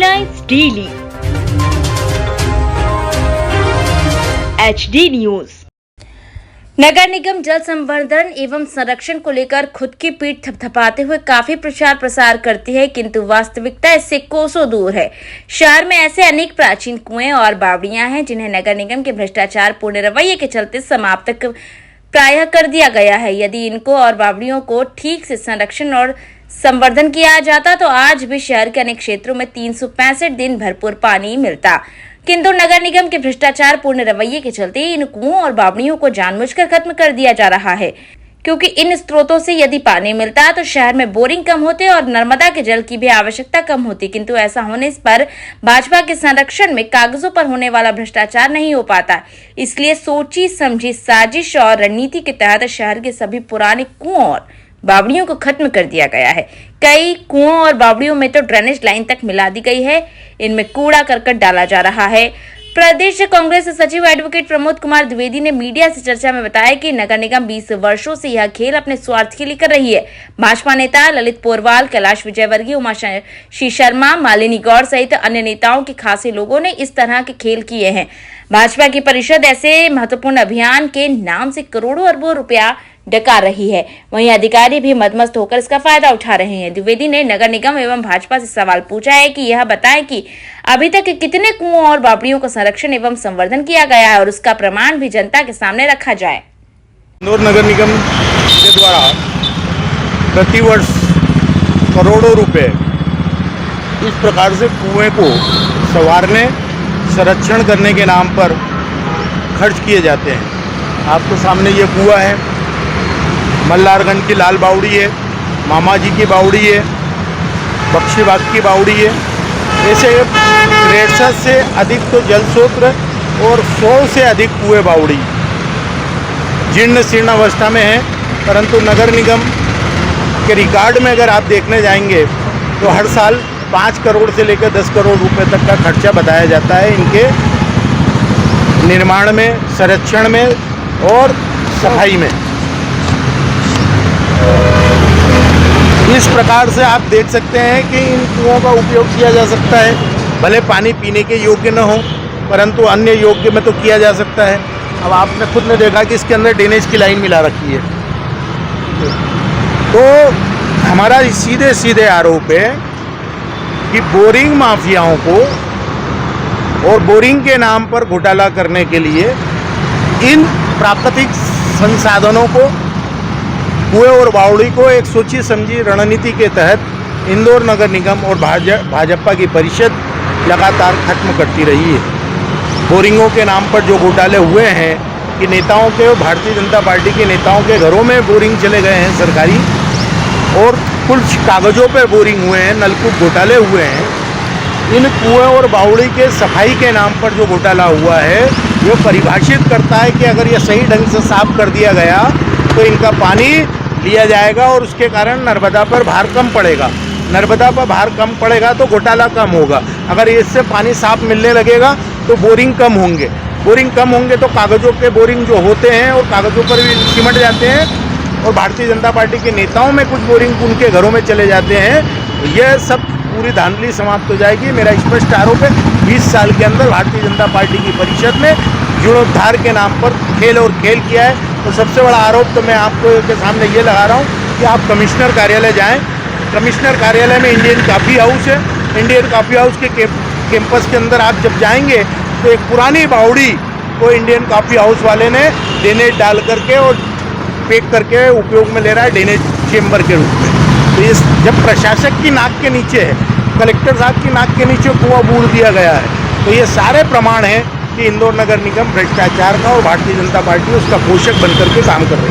Headlines daily HD news. नगर निगम जल संवर्धन एवं संरक्षण को लेकर खुद की पीठ थपथपाते हुए काफी प्रचार प्रसार करती है, किंतु वास्तविकता इससे कोसों दूर है। शहर में ऐसे अनेक प्राचीन कुएं और बावड़ियां हैं जिन्हें नगर निगम के भ्रष्टाचार पूर्ण रवैये के चलते समाप्त प्रायः कर दिया गया है। यदि इनको और बावड़ियों को ठीक से संरक्षण और संवर्धन किया जाता तो आज भी शहर के अनेक क्षेत्रों में 365 दिन भरपूर पानी मिलता, किंतु नगर निगम के भ्रष्टाचार पूर्ण रवैये के चलते इन कुओं और बावड़ियों को जानबूझकर खत्म कर दिया जा रहा है, क्योंकि इन स्रोतों से यदि पानी मिलता तो शहर में बोरिंग कम होते और नर्मदा के जल की भी आवश्यकता कम होती, किंतु ऐसा होने पर भाजपा के संरक्षण में कागजों पर होने वाला भ्रष्टाचार नहीं हो पाता। इसलिए सोची समझी साजिश और रणनीति के तहत शहर के सभी पुराने कुओं और बावड़ियों को खत्म कर दिया गया है। कई कुओं और बावड़ियों में तो ड्रेनेज लाइन तक मिला दी गई है, इनमें कूड़ा करकट डाला जा रहा है। प्रदेश कांग्रेस सचिव एडवोकेट प्रमोद कुमार द्विवेदी ने मीडिया से चर्चा में बताया कि नगर निगम 20 वर्षों से यह खेल अपने स्वार्थ के लिए कर रही है। भाजपा नेता ललित पोरवाल, कैलाश विजयवर्गीय, उमाश्री शर्मा, मालिनी गौड़ सहित अन्य नेताओं के खासे लोगों ने इस तरह के खेल किए हैं। भाजपा की परिषद ऐसे महत्वपूर्ण अभियान के नाम से करोड़ों अरबों रुपया डकार रही है, वहीं अधिकारी भी मदमस्त होकर इसका फायदा उठा रहे हैं। द्विवेदी ने नगर निगम एवं भाजपा से सवाल पूछा है कि यह बताएं कि अभी तक कितने कुओं और बावड़ियों का संरक्षण एवं संवर्धन किया गया है और उसका प्रमाण भी जनता के सामने रखा जाए। इंदौर नगर निगम के द्वारा प्रतिवर्ष करोड़ों रुपए इस प्रकार से कुएं को संवारने, संरक्षण करने के नाम पर खर्च किए जाते हैं। आपके सामने ये कुआं है, मल्हारगंज की लाल बावड़ी है, मामा जी की बावड़ी है, बख्शीबाग की बावड़ी है। ऐसे 63 से अधिक तो जल स्रोत और 100 से अधिक कुएं बावड़ी जीर्ण शीर्ण अवस्था में है, परंतु नगर निगम के रिकॉर्ड में अगर आप देखने जाएंगे तो हर साल 5 करोड़ से लेकर 10 करोड़ रुपए तक का खर्चा बताया जाता है इनके निर्माण में, संरक्षण में और सफाई में। इस प्रकार से आप देख सकते हैं कि इन कुओं का उपयोग किया जा सकता है, भले पानी पीने के योग्य न हो परंतु अन्य योग्य में तो किया जा सकता है। अब आपने खुद ने देखा कि इसके अंदर ड्रेनेज की लाइन मिला रखी है। तो हमारा सीधे सीधे आरोप है कि बोरिंग माफियाओं को और बोरिंग के नाम पर घोटाला करने के लिए इन प्राकृतिक संसाधनों को, कुएं और बावड़ी को एक सोची समझी रणनीति के तहत इंदौर नगर निगम और भाजपा की परिषद लगातार खत्म करती रही है। बोरिंगों के नाम पर जो घोटाले हुए हैं कि नेताओं के, भारतीय जनता पार्टी के नेताओं के घरों में बोरिंग चले गए हैं सरकारी, और कुछ कागजों पर बोरिंग हुए हैं, नलकूप घोटाले हुए हैं। इन कुएं और बावड़ी के सफाई के नाम पर जो घोटाला हुआ है वो परिभाषित करता है कि अगर ये सही ढंग से साफ कर दिया गया तो इनका पानी लिया जाएगा और उसके कारण नर्मदा पर भार कम पड़ेगा। नर्मदा पर भार कम पड़ेगा तो घोटाला कम होगा। अगर इससे पानी साफ मिलने लगेगा तो बोरिंग कम होंगे। बोरिंग कम होंगे तो कागजों के बोरिंग जो होते हैं और कागजों पर भी सिमट जाते हैं और भारतीय जनता पार्टी के नेताओं में कुछ बोरिंग उनके घरों में चले जाते हैं। यह सब पूरी धांधली समाप्त हो जाएगी। मेरा स्पष्ट आरोप है 20 साल के अंदर भारतीय जनता पार्टी की परिषद ने जीर्णोद्धार के नाम पर खेल और खेल किया है। तो सबसे बड़ा आरोप तो मैं आपको के सामने ये लगा रहा हूँ कि आप कमिश्नर कार्यालय जाएं। कमिश्नर कार्यालय में इंडियन कॉफ़ी हाउस है। इंडियन कॉफ़ी हाउस के कैंपस के अंदर आप जब जाएंगे तो एक पुरानी बावड़ी को इंडियन कॉफ़ी हाउस वाले ने ड्रेनेज डाल करके और पैक करके उपयोग में ले रहा है ड्रेनेज चेम्बर के रूप में। तो ये जब प्रशासक की नाक के नीचे है, कलेक्टर साहब की नाक के नीचे कुआं बूढ़ दिया गया है, तो ये सारे प्रमाण हैं कि इंदौर नगर निगम भ्रष्टाचार का और भारतीय जनता पार्टी उसका पोषक बनकर के काम कर रही है।